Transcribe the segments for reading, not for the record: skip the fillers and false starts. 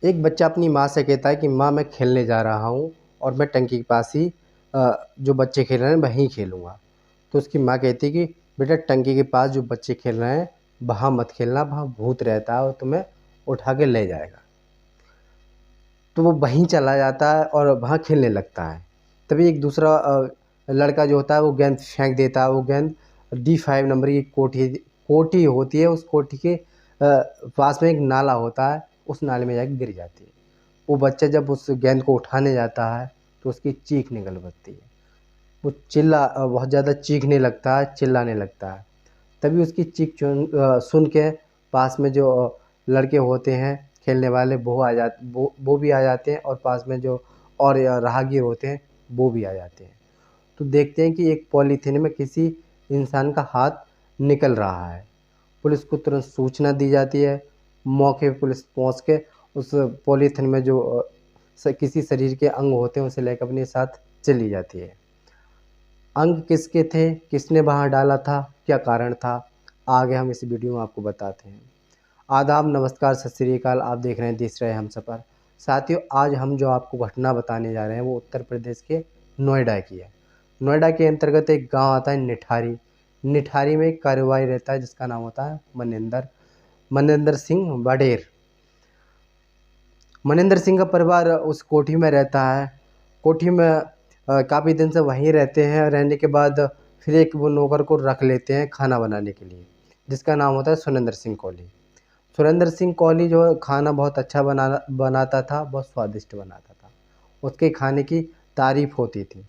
एक बच्चा अपनी माँ से कहता है कि माँ मैं खेलने जा रहा हूँ और मैं टंकी के पास ही जो बच्चे खेल रहे हैं वहीं खेलूँगा। तो उसकी माँ कहती है कि बेटा टंकी के पास जो बच्चे खेल रहे हैं वहाँ मत खेलना, वहाँ भूत रहता है और तुम्हें उठा के ले जाएगा। तो वो वहीं चला जाता है और वहाँ खेलने लगता है। तभी एक दूसरा लड़का जो होता है वो गेंद फेंक देता है। वो गेंद D5 नंबर की कोठी होती है, उस कोठी के पास में एक नाला होता है, उस नाले में जाके गिर जाती है। वो बच्चा जब उस गेंद को उठाने जाता है तो उसकी चीख निकल पड़ती है। वो बहुत ज़्यादा चीखने लगता है, चिल्लाने लगता है। तभी उसकी चीख सुन के पास में जो लड़के होते हैं खेलने वाले वो भी आ जाते हैं और पास में जो और राहगीर होते हैं वो भी आ जाते हैं। तो देखते हैं कि एक पॉलीथीन में किसी इंसान का हाथ निकल रहा है। पुलिस को तुरंत सूचना दी जाती है। मौके पे पुलिस पहुंच के उस पॉलीथीन में जो किसी शरीर के अंग होते हैं उसे लेकर अपने साथ चली जाती है। अंग किसके थे, किसने वहाँ डाला था, क्या कारण था, आगे हम इस वीडियो में आपको बताते हैं। आदाब, नमस्कार, सत श्री अकाल। आप देख रहे हैं देश रहे हमसफ़र। साथियों, आज हम जो आपको घटना बताने जा रहे हैं वो उत्तर प्रदेश के नोएडा की है। नोएडा के अंतर्गत एक गांव आता है निठारी। निठारी में एक कारोबारी रहता है जिसका नाम होता है मनिंदर सिंह वडेर। मनिंदर सिंह का परिवार उस कोठी में रहता है। कोठी में काफ़ी दिन से वहीं रहते हैं। रहने के बाद फिर एक वो नौकर को रख लेते हैं खाना बनाने के लिए, जिसका नाम होता है सुरेंद्र सिंह कोहली। सुरेंद्र सिंह कोहली जो है खाना बहुत अच्छा बनाता था, बहुत स्वादिष्ट बनाता था। उसके खाने की तारीफ़ होती थी।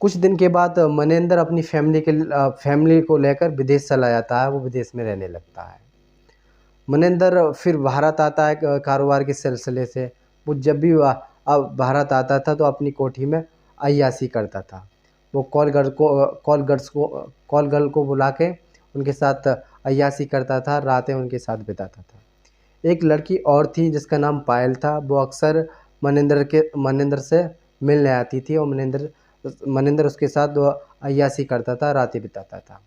कुछ दिन के बाद मनिंदर अपनी फैमिली को लेकर विदेश चला जाता है। वो विदेश में रहने लगता है। मनिंदर फिर भारत आता है कारोबार के सिलसिले से। वो जब भी अब भारत आता था तो अपनी कोठी में अय्याशी करता था। वो कॉल गर्ल को बुला के उनके साथ अय्याशी करता था, रातें उनके साथ बिताता था। एक लड़की और थी जिसका नाम पायल था। वो अक्सर मनिंदर से मिलने आती थी और मनिंदर उसके साथ वो अय्याशी करता था, रातें बिताता था।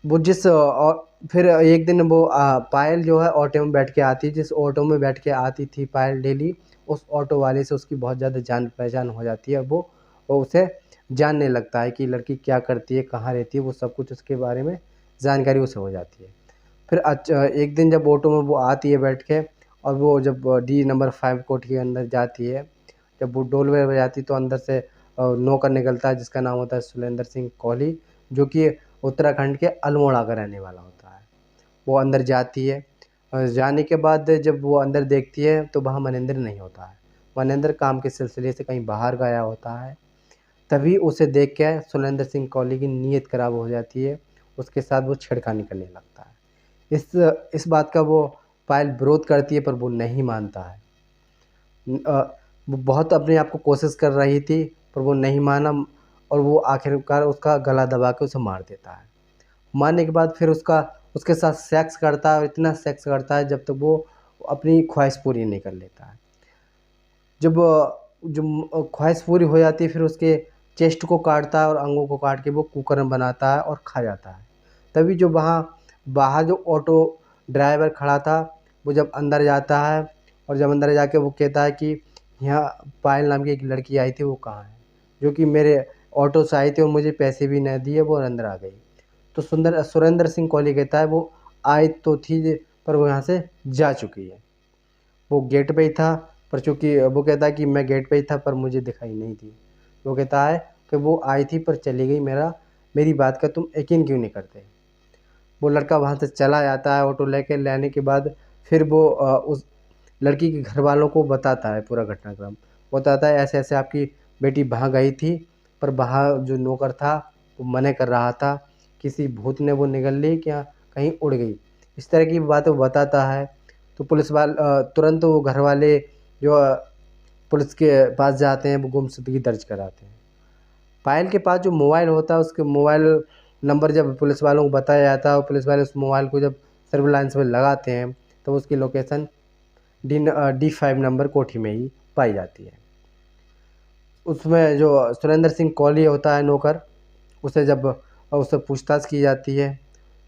वो और फिर एक दिन वो पायल जो है ऑटो में बैठ के आती, जिस ऑटो में बैठ के आती थी पायल डेली, उस ऑटो वाले से उसकी बहुत ज़्यादा जान पहचान हो जाती है। वो उसे जानने लगता है कि लड़की क्या करती है, कहाँ रहती है, वो सब कुछ उसके बारे में जानकारी उसे हो जाती है। फिर एक दिन जब ऑटो में वो आती है बैठ के और वो जब D नंबर 5 कोठी के अंदर जाती है, जब वो डोल बजाती तो अंदर से नौकर निकलता है जिसका नाम होता है सुरेंद्र सिंह कोहली, जो कि उत्तराखंड के अल्मोड़ा का रहने वाला होता है। वो अंदर जाती है और जाने के बाद जब वो अंदर देखती है तो वहाँ मनिंदर नहीं होता है। मनिंदर काम के सिलसिले से कहीं बाहर गया होता है। तभी उसे देख के सुरेंद्र सिंह कोहली की नीयत खराब हो जाती है। उसके साथ वो छेड़खानी करने लगता है। इस बात का वो पायल विरोध करती है पर वो नहीं मानता है। वो बहुत अपने आप को कोशिश कर रही थी पर वो नहीं माना और वो आखिरकार उसका गला दबा के उसे मार देता है। मारने के बाद फिर उसके साथ सेक्स करता है और इतना सेक्स करता है जब तक वो अपनी ख्वाहिश पूरी नहीं कर लेता है। जब ख्वाहिश पूरी हो जाती है फिर उसके चेस्ट को काटता है और अंगों को काट के वो कुकर्म बनाता है और खा जाता है। तभी जो बाहर जो ऑटो ड्राइवर खड़ा था वो जब अंदर जाता है और जब अंदर जाके वो कहता है कि यहाँ पायल नाम की एक लड़की आई थी, वो कहाँ है, जो कि मेरे ऑटो से आई थी और मुझे पैसे भी नहीं दिए, वो अंदर आ गई। तो सुरेंद्र सिंह कोहली कहता है वो आई तो थी पर वो यहाँ से जा चुकी है। वो गेट पे ही था पर चूँकि वो कहता है कि मैं गेट पे ही था पर मुझे दिखाई नहीं दी। वो कहता है कि वो आई थी पर चली गई, मेरी बात का तुम यकीन क्यों नहीं करते। वो लड़का वहाँ से चला जाता है ऑटो लेने के बाद फिर वो उस लड़की के घर वालों को बताता है पूरा घटनाक्रम। बताता है ऐसे ऐसे आपकी बेटी वहाँ गई थी पर वहाँ जो नौकर था वो मना कर रहा था, किसी भूत ने वो निगल ली क्या, कहीं उड़ गई, इस तरह की बातें वो बताता है। तो तुरंत वो घर वाले जो पुलिस के पास जाते हैं, वो गुमशुदगी दर्ज कराते हैं। पायल के पास जो मोबाइल होता है उसके मोबाइल नंबर जब पुलिस वालों को बताया जाता है और पुलिस वाले उस मोबाइल को जब सर्विलांस में लगाते हैं तो उसकी लोकेशन D5 नंबर कोठी में ही पाई जाती है। उसमें जो सुरेंद्र सिंह कोहली होता है नौकर, उससे पूछताछ की जाती है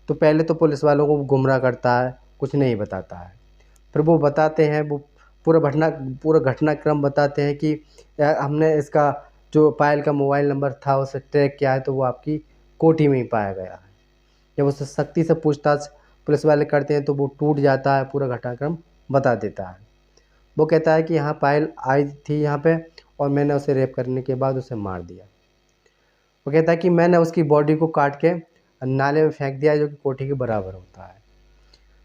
तो पहले तो पुलिस वालों को गुमराह करता है, कुछ नहीं बताता है। फिर वो बताते हैं, वो पूरा घटनाक्रम बताते हैं कि हमने इसका जो पायल का मोबाइल नंबर था उसे ट्रैक किया है, तो वो आपकी कोठी में ही पाया गया है। जब उससे सख्ती से पूछताछ पुलिस वाले करते हैं तो वो टूट जाता है, पूरा घटनाक्रम बता देता है। वो कहता है कि यहाँ पायल आई थी यहाँ पे और मैंने उसे रेप करने के बाद उसे मार दिया। वो कहता है कि मैंने उसकी बॉडी को काट के नाले में फेंक दिया, जो कि कोठी के बराबर होता है।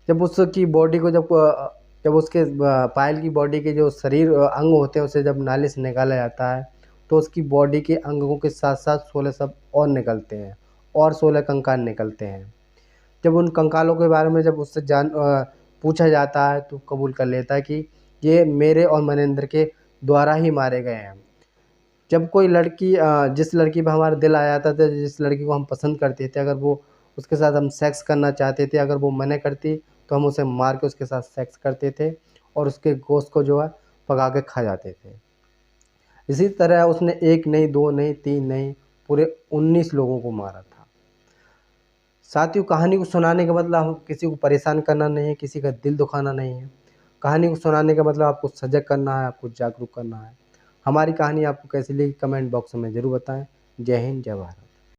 जब उसकी बॉडी को जब उसके पायल की बॉडी के जो शरीर अंग होते हैं उसे जब नाले से निकाला जाता है, तो उसकी बॉडी के अंगों के साथ साथ 16 सब और निकलते हैं और 16 कंकाल निकलते हैं। जब उन कंकालों के बारे में जब उससे पूछा जाता है तो कबूल कर लेता है कि ये मेरे और मनिंदर के द्वारा ही मारे गए हैं। जब कोई लड़की जिस लड़की पे हमारा दिल आ जाता था, जिस लड़की को हम पसंद करते थे, अगर वो उसके साथ हम सेक्स करना चाहते थे, अगर वो मना करती तो हम उसे मार के उसके साथ सेक्स करते थे और उसके गोश्त को जो है पका के खा जाते थे। इसी तरह उसने 1 नहीं, 2 नहीं, 3 नहीं, पूरे 19 लोगों को मारा था। साथियों, कहानी को सुनाने का मतलब हम किसी को परेशान करना नहीं है, किसी का दिल दुखाना नहीं है। कहानी को सुनाने का मतलब आपको सजग करना है, आपको जागरूक करना है। हमारी कहानी आपको कैसी लगी कमेंट बॉक्स में ज़रूर बताएं। जय हिंद, जय भारत।